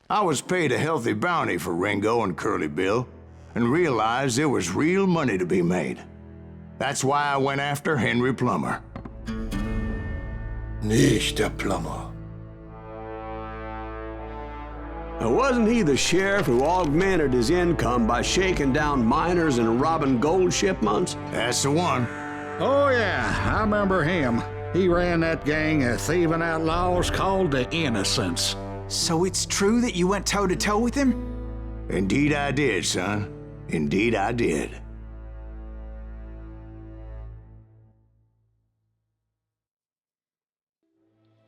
I was paid a healthy bounty for Ringo and Curly Bill, and realized there was real money to be made. That's why I went after Henry Plummer. Nicht der Plummer. Now, wasn't he the sheriff who augmented his income by shaking down miners and robbing gold shipments? That's the one. Oh yeah, I remember him. He ran that gang of thieving outlaws called the Innocents. So it's true that you went toe-to-toe with him? Indeed I did, son. Indeed I did.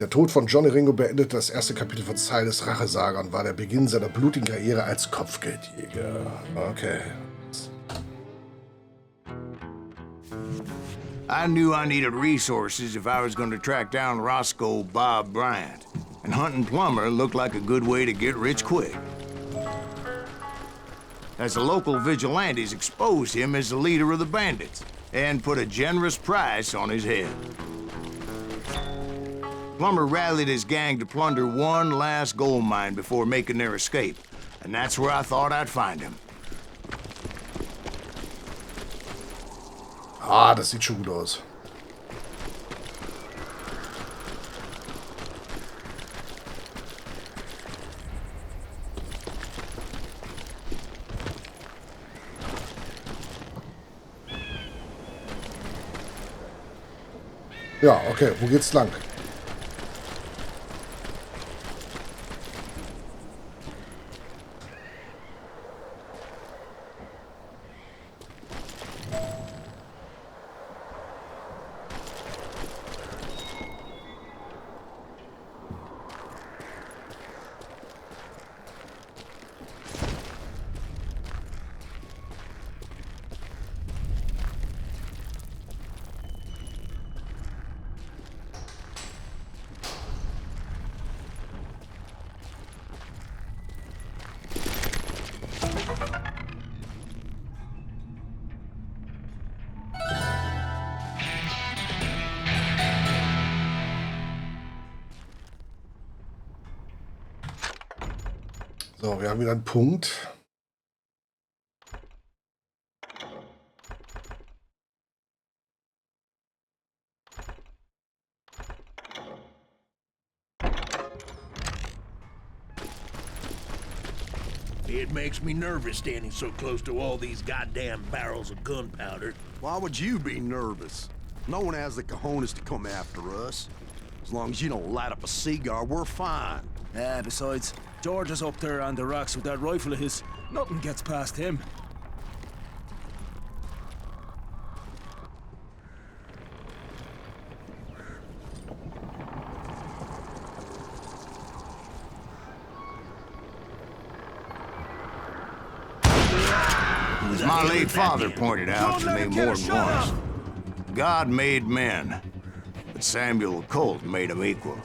Der Tod von Johnny Ringo beendete das erste Kapitel von Silas' Rachesaga und war der Beginn seiner blutigen Karriere als Kopfgeldjäger. Okay. I knew I needed resources if I was going to track down Roscoe Bob Bryant, and hunting Plummer looked like a good way to get rich quick. As the local vigilantes exposed him as the leader of the bandits, and put a generous price on his head. Plummer rallied his gang to plunder one last gold mine before making their escape, and that's where I thought I'd find him. Ah, das sieht schon gut aus. Ja, okay, wo geht's lang? So, wir haben wieder einen Punkt. It makes me nervous standing so close to all these goddamn barrels of gunpowder. Why would you be nervous? No one has the cojones to come after us. As long as you don't light up a cigar, we're fine. Yeah, besides, George is up there on the rocks with that rifle of his. Nothing gets past him. As my late father pointed out to me more than once, God made men, but Samuel Colt made them equal.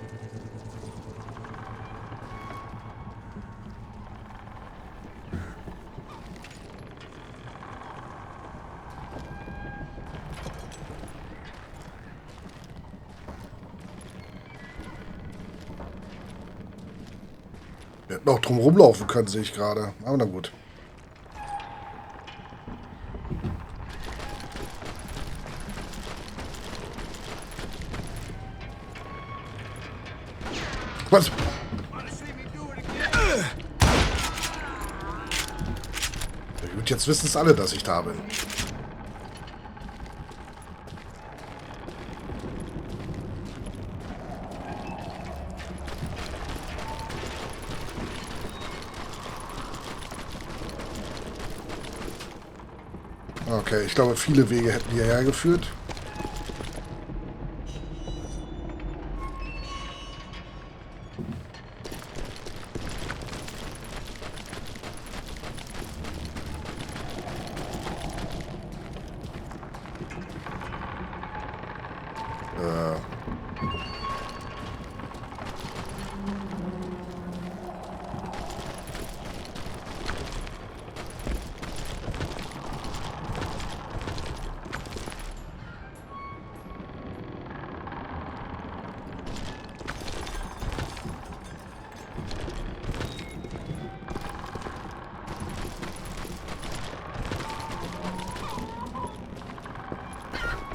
Wir hätten auch drum rumlaufen können, sehe ich gerade. Aber na gut. Was? Ja, gut, jetzt wissen es alle, dass ich da bin. Okay, ich glaube, viele Wege hätten hierher geführt.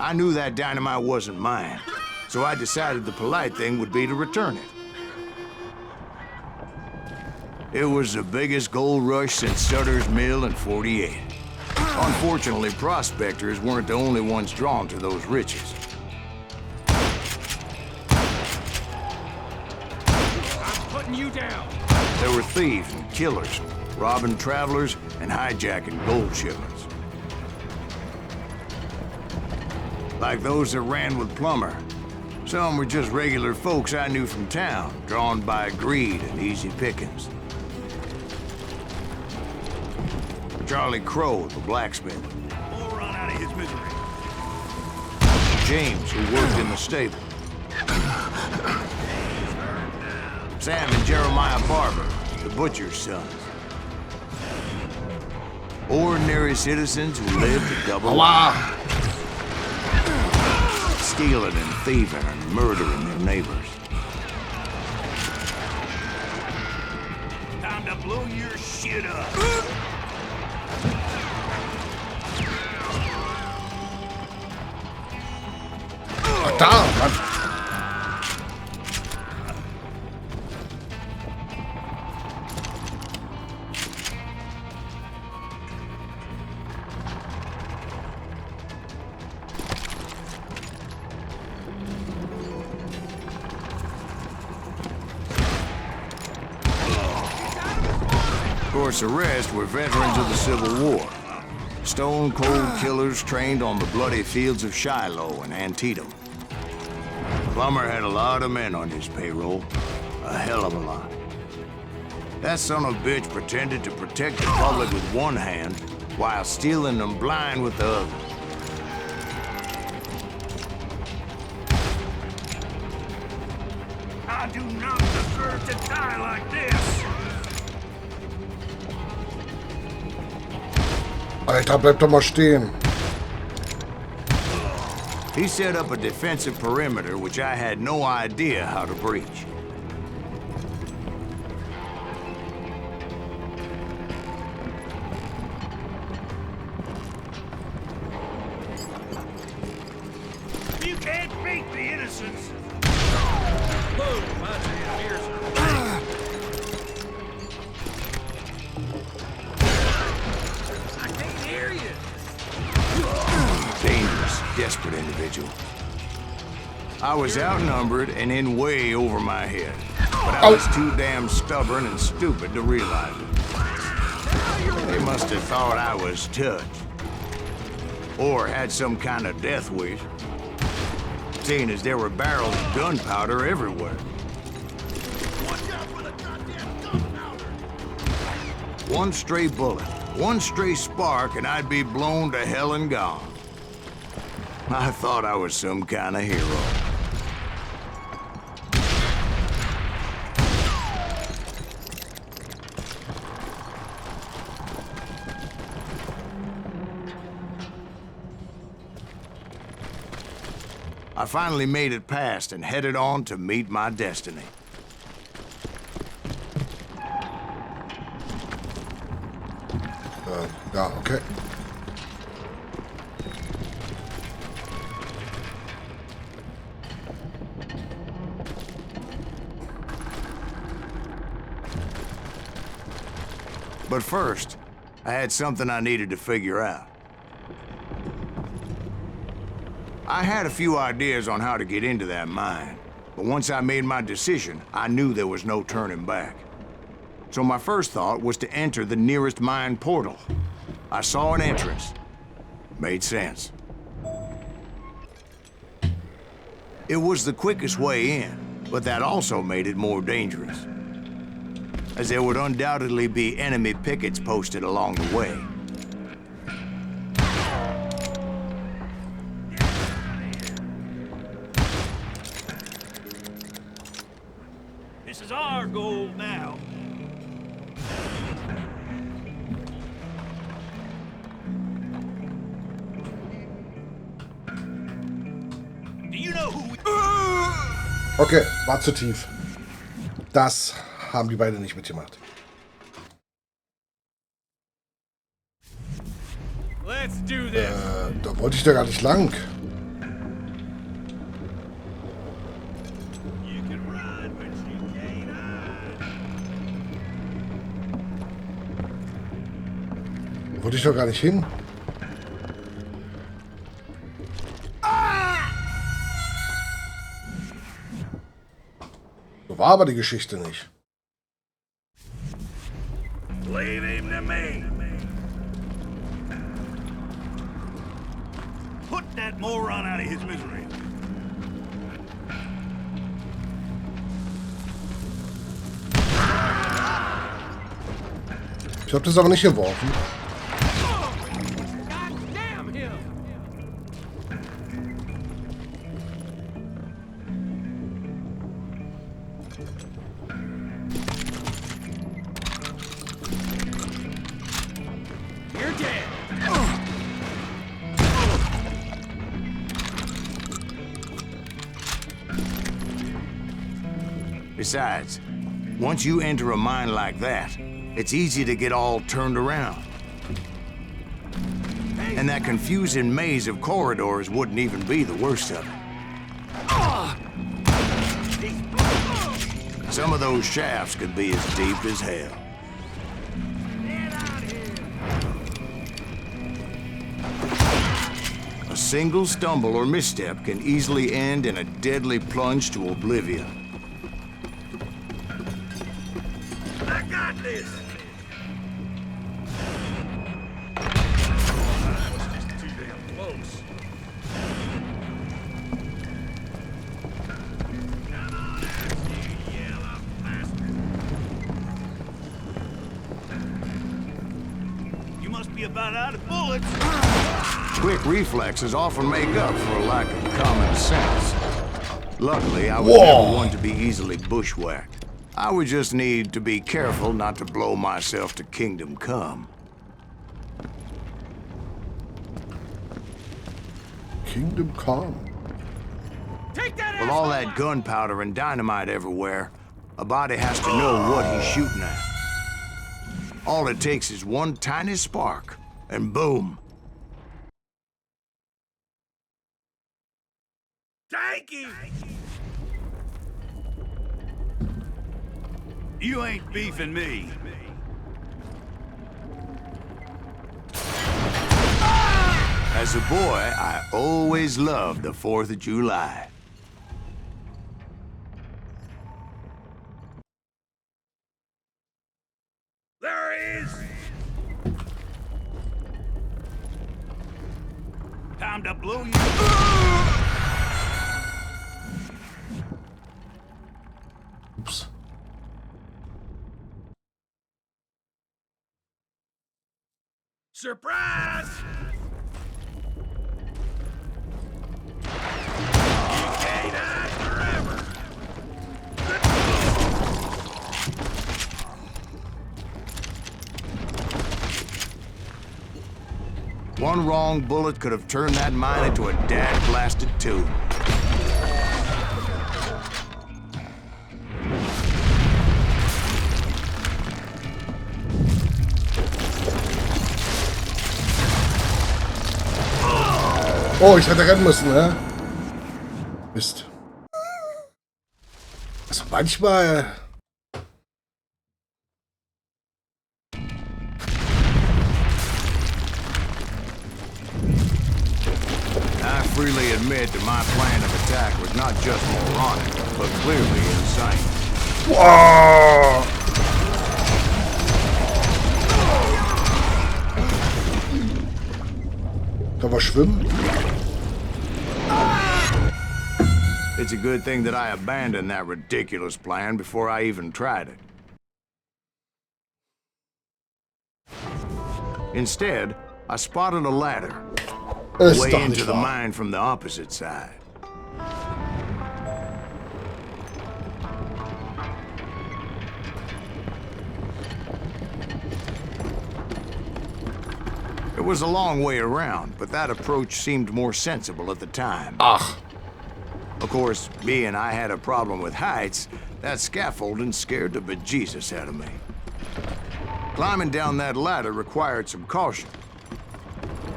I knew that dynamite wasn't mine, so I decided the polite thing would be to return it. It was the biggest gold rush since Sutter's Mill in '48. Unfortunately, prospectors weren't the only ones drawn to those riches. I'm putting you down. There were thieves and killers, robbing travelers and hijacking gold shipments. Like those that ran with Plummer. Some were just regular folks I knew from town, drawn by greed and easy pickings. Charlie Crow, the blacksmith. We'll run out of his misery. James, who worked in the stable. Sam and Jeremiah Barber, the butcher's sons. Ordinary citizens who lived a double life. Stealing and thieving and murdering their neighbors. Time to blow your shit up. Da, Mann. Of course, the rest were veterans of the Civil War. Stone-cold killers trained on the bloody fields of Shiloh and Antietam. Plummer had a lot of men on his payroll. A hell of a lot. That son of a bitch pretended to protect the public with one hand while stealing them blind with the other. I do not deserve to die like this. Alter, bleib doch mal stehen. He set up a defensive perimeter which I had no idea how to breach. You can't beat the innocents. Boom, my damn ears are I can't hear you. Dangerous, desperate individual. I was outnumbered and in way over my head, but I was too damn stubborn and stupid to realize it. They must have thought I was touched. Or had some kind of death wish, seeing as there were barrels of gunpowder everywhere. Watch out for the goddamn gunpowder. One stray bullet, one stray spark, and I'd be blown to hell and gone. I thought I was some kind of hero. I finally made it past and headed on to meet my destiny. Ja, okay. But first, I had something I needed to figure out. I had a few ideas on how to get into that mine, but once I made my decision, I knew there was no turning back. So my first thought was to enter the nearest mine portal. I saw an entrance. Made sense. It was the quickest way in, but that also made it more dangerous, as there would undoubtedly be enemy pickets posted along the way. This is our goal now. Do you know who we... Okay, war zu tief. Das haben die beiden nicht mitgemacht. Let's do this. Da wollte ich da gar nicht lang. Wollte ich doch gar nicht hin. So war aber die Geschichte nicht. Leave him to me. Put that moron out of his misery. Ich habe das aber nicht geworfen. Damn him! You're dead. Besides, once you enter a mine like that, it's easy to get all turned around. And that confusing maze of corridors wouldn't even be the worst of it. Some of those shafts could be as deep as hell. A single stumble or misstep can easily end in a deadly plunge to oblivion. I got this. About out of bullets. Quick reflexes often make up for a lack of common sense. Luckily, I was Whoa. never one to be easily bushwhacked. I would just need to be careful not to blow myself to kingdom come. Kingdom Come. Take that With all that gunpowder and dynamite everywhere, a body has to know what he's shooting at. All it takes is one tiny spark, and boom. Thank you. You ain't beefing me. As a boy, I always loved the 4th of July. There he is. Time to blow you. Oops. Surprise! You can't hide forever. One wrong bullet could have turned that mine into a dad-blasted tomb. Oh, ich hätte rennen müssen, ne? Mist. Also manchmal... I freely admit that my plan of attack was not just moronic, but clearly insane. Wow. Kann man schwimmen? It's a good thing that I abandoned that ridiculous plan before I even tried it. Instead, I spotted a ladder Ist way doch into nicht the wahr. mine from the opposite side. It was a long way around, but that approach seemed more sensible at the time. Ach. Of course, being I had a problem with heights, that scaffolding scared the bejesus out of me. Climbing down that ladder required some caution.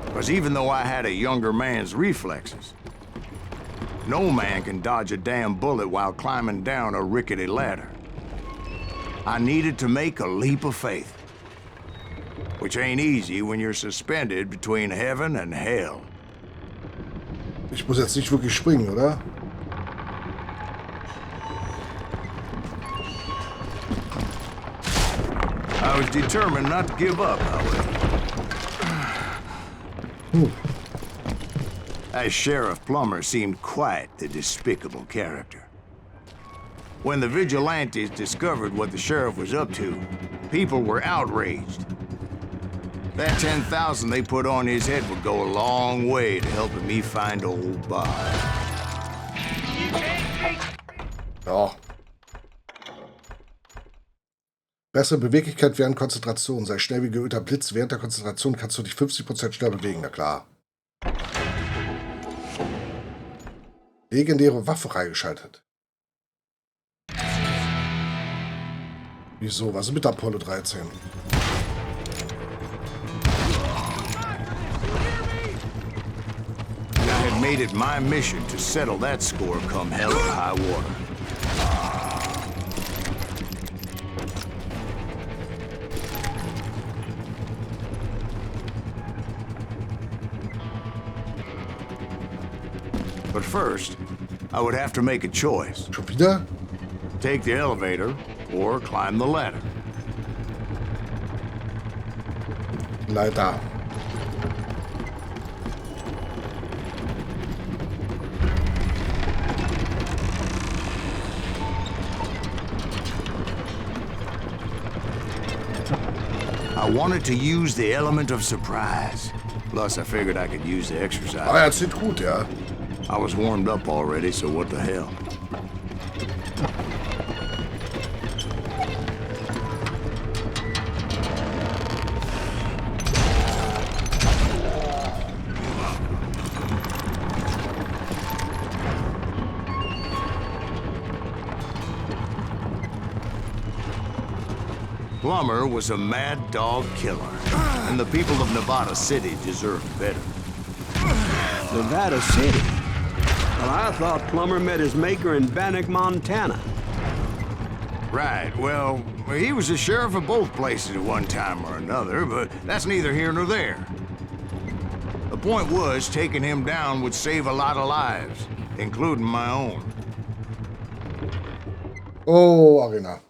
Because even though I had a younger man's reflexes, no man can dodge a damn bullet while climbing down a rickety ladder. I needed to make a leap of faith. which ain't easy when you're suspended between heaven and hell. Ich muss jetzt nicht wirklich springen, oder? I was determined not to give up, however. As Sheriff Plummer seemed quite the despicable character. When the vigilantes discovered what the sheriff was up to, people were outraged. That 10,000 they put on his head would go a long way to helping me find old Bob. Ja. Bessere Beweglichkeit während Konzentration. Sei schnell wie geölter Blitz. Während der Konzentration kannst du dich 50% schneller bewegen. Na klar. Legendäre Waffe freigeschaltet. Wieso? Was ist mit Apollo 13? I had made it my mission to settle that score come hell or high water. But first, I would have to make a choice. Schon wieder? Take the elevator or climb the ladder. Leider. I wanted to use the element of surprise. Plus, I figured I could use the exercise. Ah, er zieht gut, ja. I was warmed up already, so what the hell? Plummer was a mad dog killer, and the people of Nevada City deserved better. Nevada City? Well, I thought Plummer met his maker in Bannock, Montana. Right, well, he was the sheriff of both places at one time or another, but that's neither here nor there. The point was, taking him down would save a lot of lives, including my own. Oh, Arena.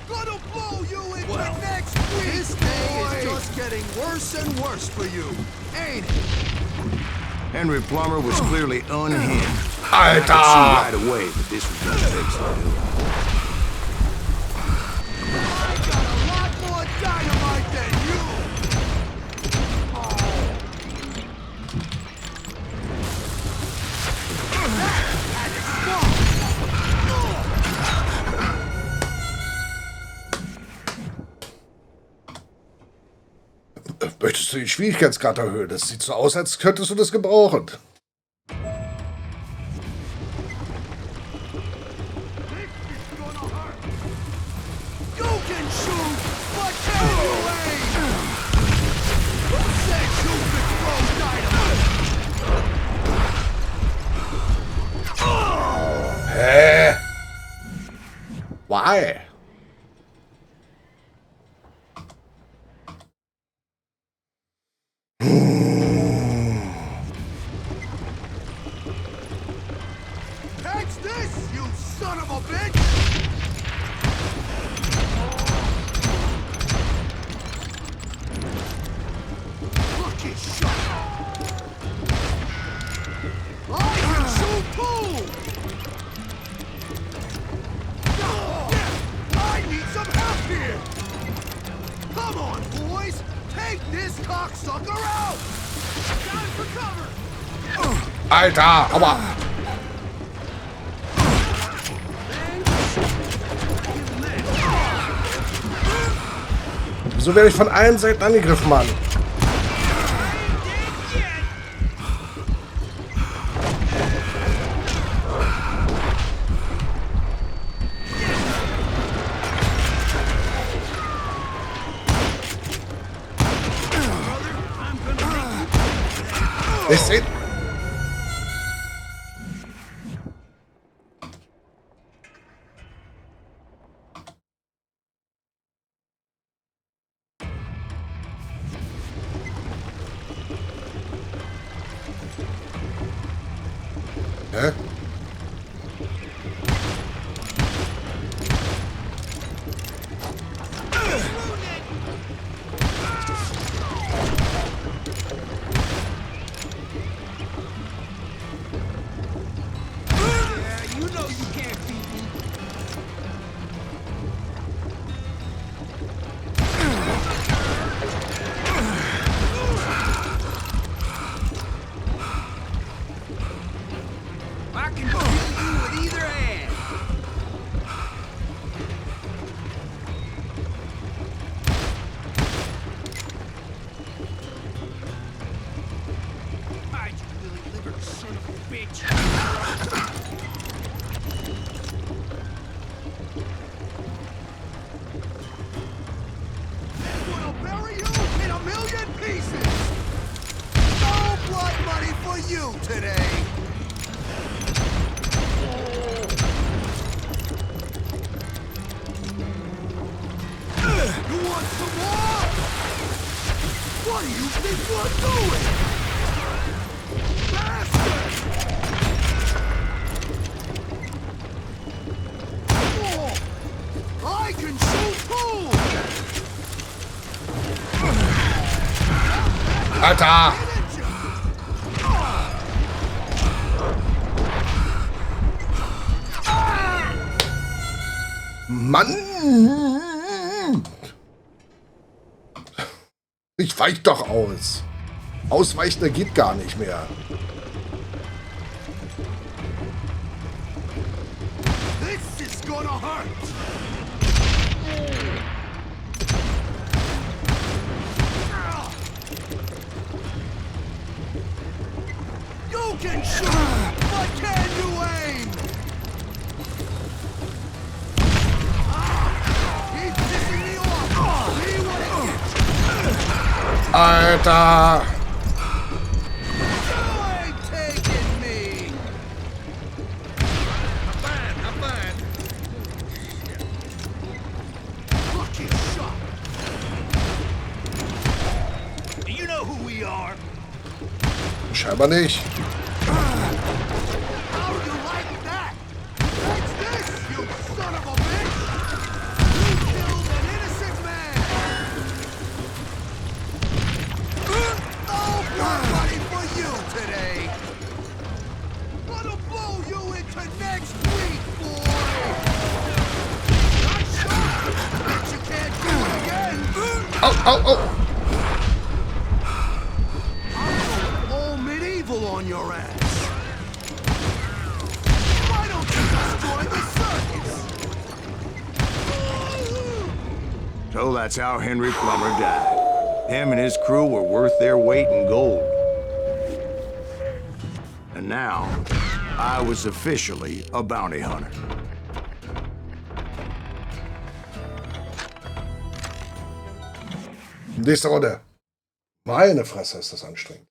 Gonna blow you into next week! This thing is just getting worse and worse for you, ain't it? Henry Plummer was clearly unhinged. Alter! I could see right away that this was gonna take something. I got a lot more dynamite than you! Möchtest du den Schwierigkeitsgrad erhöhen? Das sieht so aus, als könntest du das gebrauchen. You can shoot, but can you aim? Who said you could throw dynamite? Hä? Why? Catch this, you son of a bitch! Lucky shot! I can shoot too! I need some help here! Come on, boys! Take this cocksucker out! Time for cover! Alter, aber... Wieso werde ich von allen Seiten angegriffen, Mann? gleich sehen. Hä? Alter! Mann! Ich weich doch aus. Ausweichender geht gar nicht mehr. This is gonna hurt. You can shoot, but can you aim? He's pissing me off. See what it gets. Alter! You ain't taking me. I'm fine. Lucky shot. Do you know who we are? Scheinbar nicht. How do you like that? What's this, you son of a bitch? You killed an innocent man! Oh, blood money for you today! Gonna blow you into next week, boy! Nice shot! Bet you can't do it again! Oh, oh, oh! On your ass. Why don't you just join the circus? So that's how Henry Plummer died. Him and his crew were worth their weight in gold. And now, I was officially a bounty hunter. Nächste Runde. Meine Fresse, ist das anstrengend.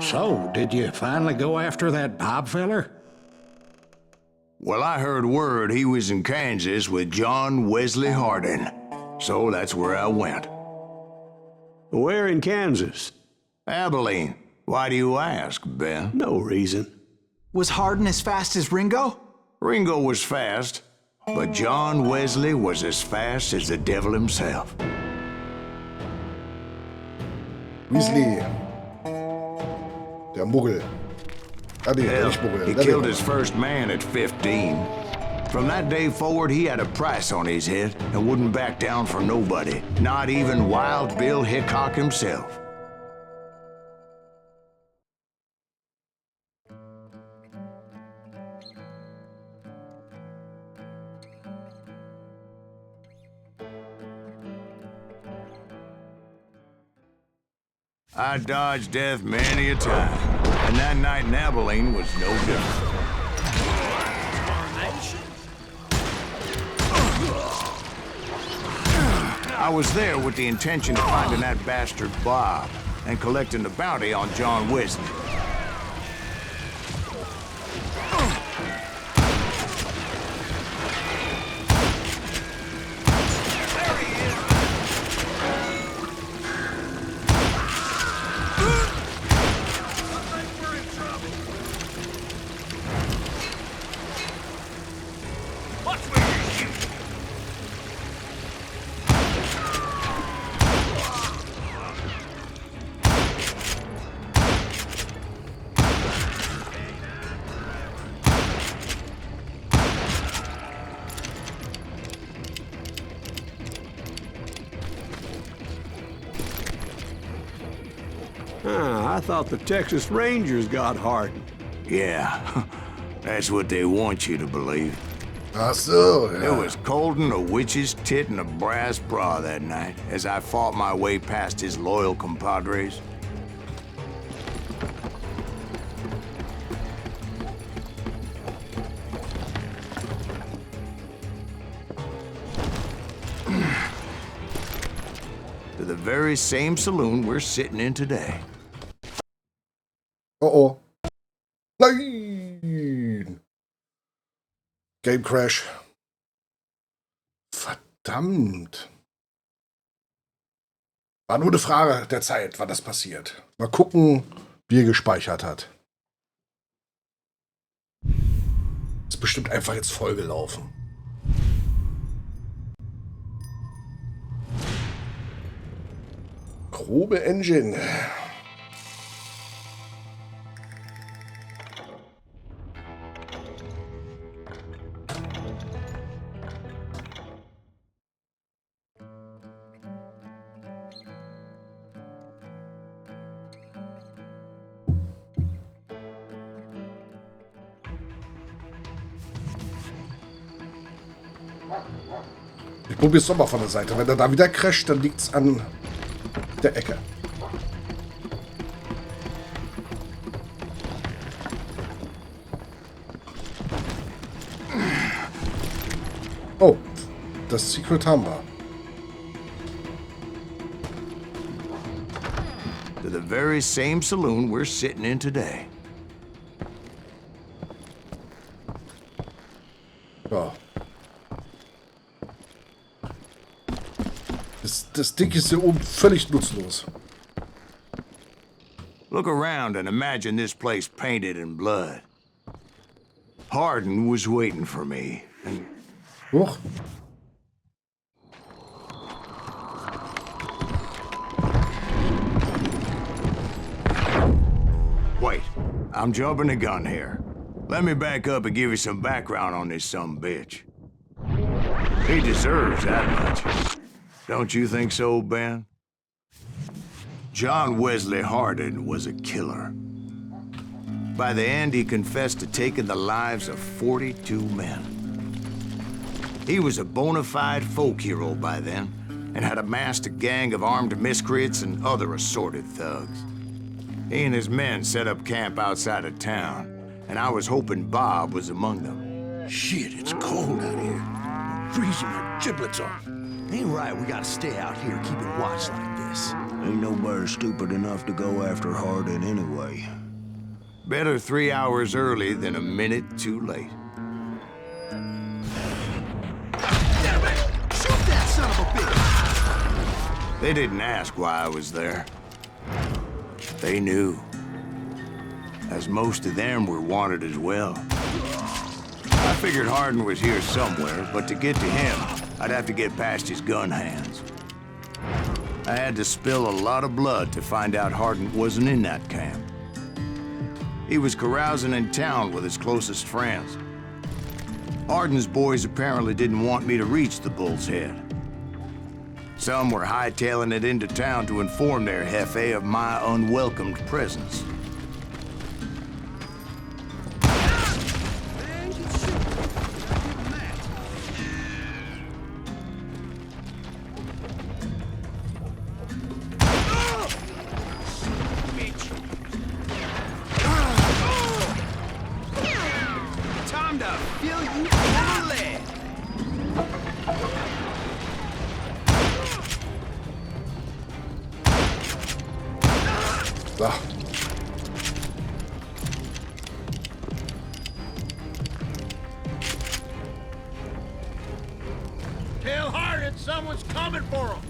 So, did you finally go after that Bob feller? Well, I heard word he was in Kansas with John Wesley Hardin. So that's where I went. Where in Kansas? Abilene. Why do you ask, Ben? No reason. Was Hardin as fast as Ringo? Ringo was fast, but John Wesley was as fast as the devil himself. Weasley. Der Muggel. Ah, nee, der Hell, nicht Muggel. he Der killed Muggel. his first man at 15. From that day forward, he had a price on his head and wouldn't back down for nobody, not even Wild Bill Hickok himself. I dodged death many a time, and that night in Abilene was no different. I was there with the intention of finding that bastard Bob, and collecting the bounty on John Wesley. I thought the Texas Rangers got hardened. Yeah, that's what they want you to believe. Ach so, It ja. was coldin' a witch's tit and a brass bra that night as I fought my way past his loyal compadres. To the very same saloon we're sitting in today. Oh oh. Nein! Game Crash. Verdammt. War nur eine Frage der Zeit, wann das passiert. Mal gucken, wie er gespeichert hat. Ist bestimmt einfach jetzt vollgelaufen. Grobe Engine. Ich probiere es doch mal von der Seite. Wenn er da wieder crasht, dann liegt es an der Ecke. Oh, das Secret haben wir. To the very same saloon we're sitting in today. Ja. Das Ding ist hier oben völlig nutzlos. Look around and imagine this place painted in blood. Hardin was waiting for me, and Hoch. wait, I'm jumping the gun here. Let me back up and give you some background on this sumbitch. He deserves that much. Don't you think so, Ben? John Wesley Hardin was a killer. By the end, he confessed to taking the lives of 42 men. He was a bona fide folk hero by then, and had amassed a gang of armed miscreants and other assorted thugs. He and his men set up camp outside of town, and I was hoping Bob was among them. Shit, it's cold out here. Freezing my giblets off. Ain't right, we gotta stay out here keeping watch like this. Ain't nobody stupid enough to go after Hardin anyway. Better 3 hours early than a minute too late. Shoot that son of a bitch! They didn't ask why I was there. They knew. As most of them were wanted as well. I figured Hardin was here somewhere, but to get to him, I'd have to get past his gun hands. I had to spill a lot of blood to find out Hardin wasn't in that camp. He was carousing in town with his closest friends. Hardin's boys apparently didn't want me to reach the Bull's Head. Some were hightailing it into town to inform their jefe of my unwelcomed presence. Time to feel you full of lead. Someone's coming for him.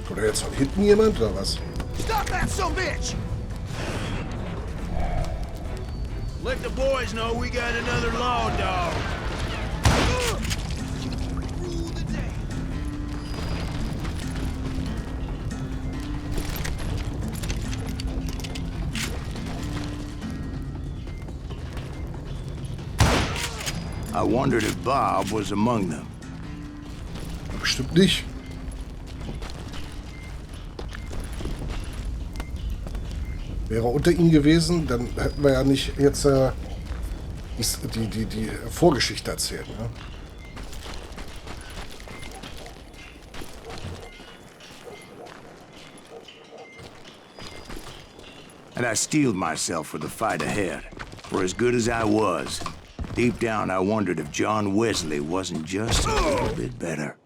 Kommt da jetzt von hinten jemand oder was? Stop that son of a bitch! Let the boys know we got another law dog. Rule the day. I wondered if Bob was among them. Bestimmt nicht. Wäre unter ihnen gewesen, dann hätten wir ja nicht jetzt die Vorgeschichte erzählt. Ne? And I steeled myself for the fight ahead. For as good as I was, deep down I wondered if John Wesley wasn't just a little bit better.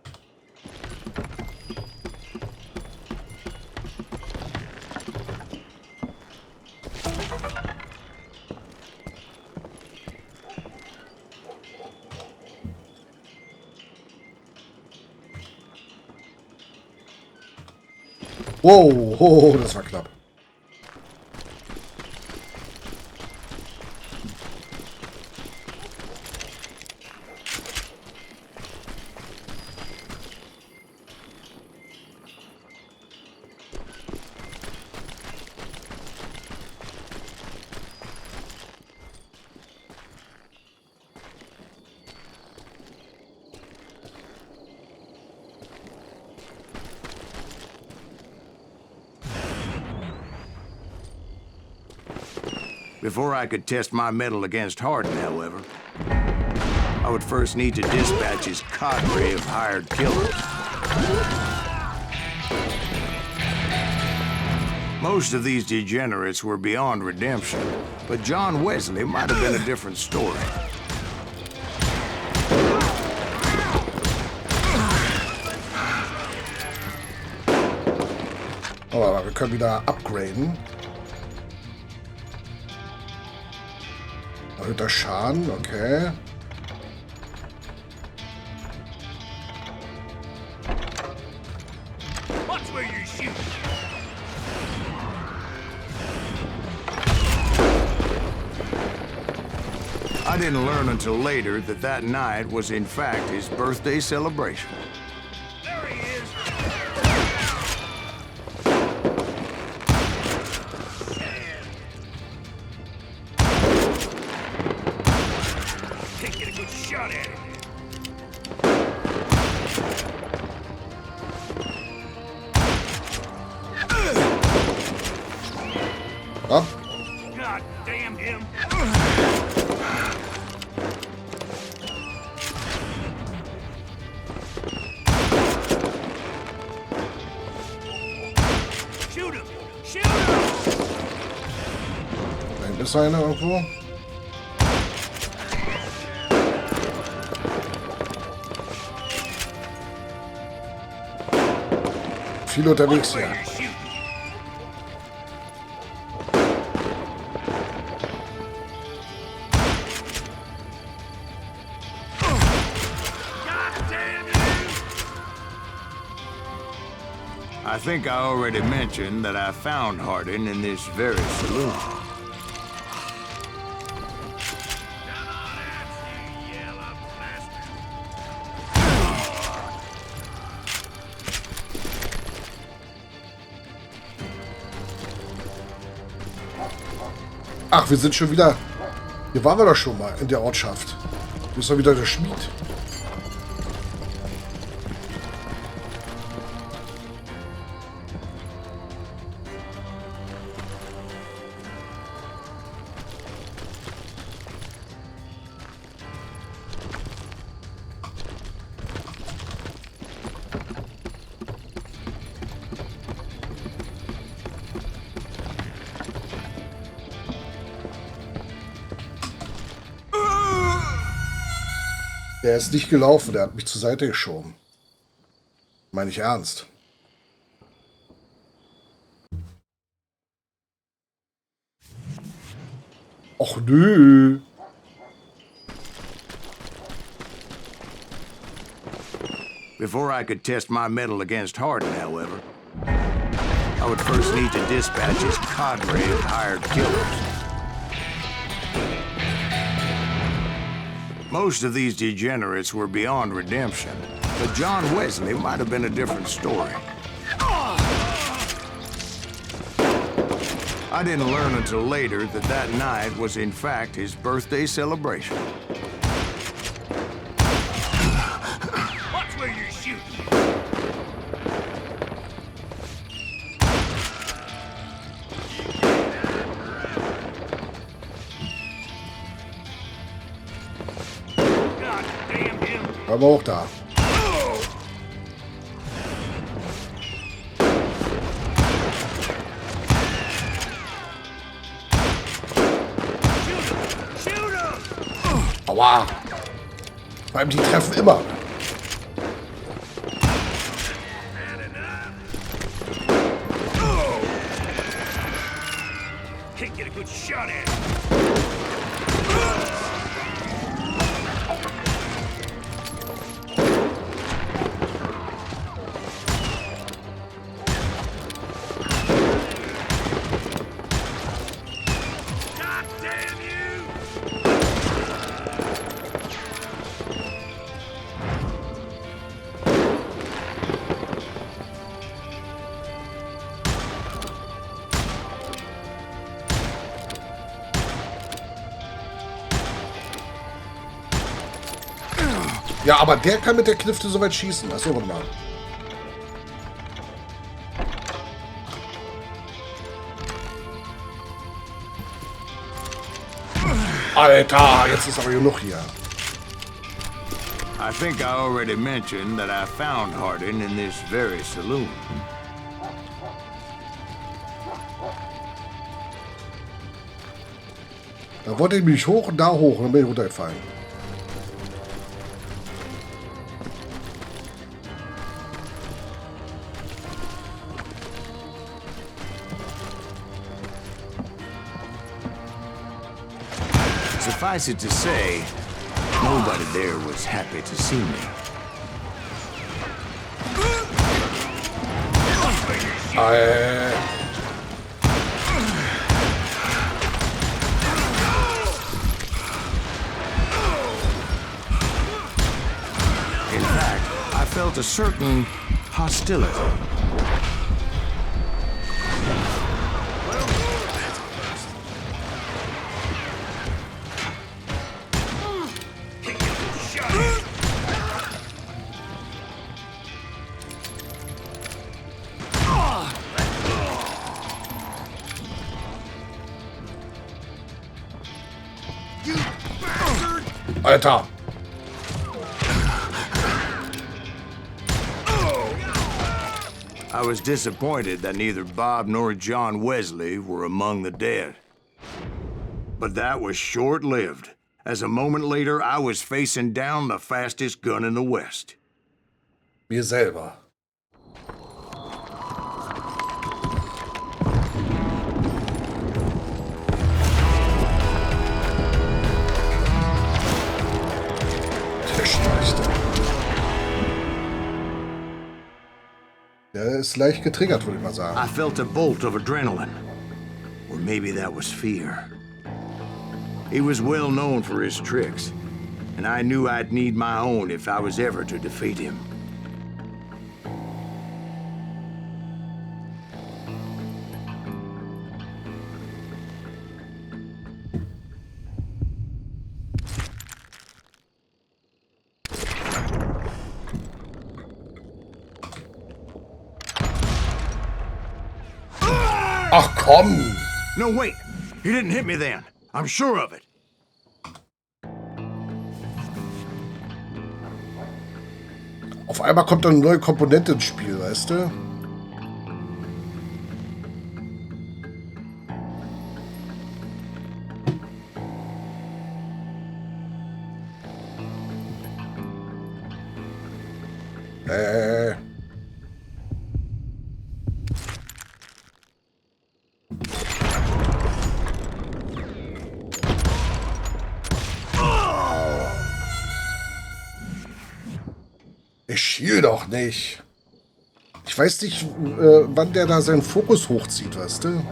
Wow, oh, das war knapp. Before I could test my mettle against Hardin, however, I would first need to dispatch his cadre of hired killers. Most of these degenerates were beyond redemption, but John Wesley might have been a different story. Oh, aber wir können wieder upgraden. Erhöhter Schaden, okay. Watch where you shoot. I didn't learn until later that that night was in fact his birthday celebration. There he is. Can't get a good shot at him. Ab. God damn him. Shoot him! Shoot him! Da hinten ist einer irgendwo. Viel unterwegs hier. Where you shooting? God damn you! I think I already mentioned that I found Hardin in this very saloon. Ach, wir sind schon wieder... Hier waren wir doch schon mal in der Ortschaft. Hier ist doch wieder der Schmied. Der ist nicht gelaufen, der hat mich zur Seite geschoben. Meine ich ernst. Och nö. Before I could test my mettle against Hardin, however, I would first need to dispatch his cadre of hired killers. Most of these degenerates were beyond redemption, but John Wesley might have been a different story. I didn't learn until later that that night was in fact his birthday celebration. Watch where you're shooting. God damn him. Aber auch da. Aua. Vor allem, die treffen immer. Can't get a good shot at it. God damn you! Ja, aber der kann mit der Knifte so weit schießen. Achso, warte mal. Alter, jetzt ist aber genug hier. I think I already mentioned that I found Hardin in this very saloon. Da wollte ich mich hoch und da hoch und dann bin ich runtergefallen. Suffice it to say, nobody there was happy to see me. In fact, I felt a certain hostility. Alter. I was disappointed that neither Bob nor John Wesley were among the dead. But that was short-lived, as a moment later I was facing down the fastest gun in the West. Mir selber. Der ist leicht getriggert, würde ich mal sagen. I felt a bolt of adrenaline. Or maybe that was fear. He was well known for his tricks, and I knew I'd need my own if I was ever to defeat him. Ach komm! No, wait! He didn't hit me then. I'm sure of it. Auf einmal kommt dann eine neue Komponente ins Spiel, weißt du? Spiel doch nicht. Ich weiß nicht, wann der da seinen Fokus hochzieht, weißt du?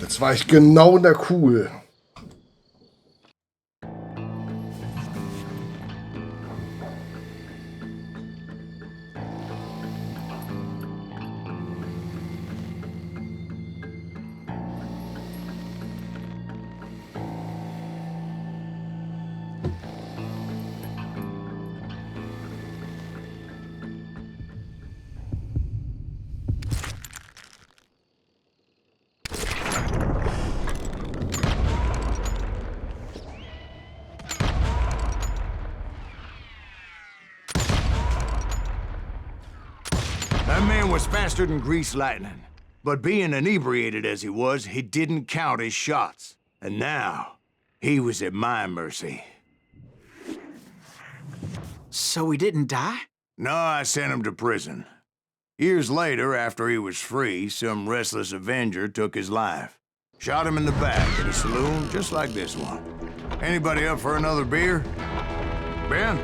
Jetzt war ich genau in der Kugel. That man was faster than greased lightning. But being inebriated as he was, he didn't count his shots. And now, he was at my mercy. So he didn't die? No, I sent him to prison. Years later, after he was free, some restless avenger took his life. Shot him in the back at a saloon just like this one. Anybody up for another beer? Ben?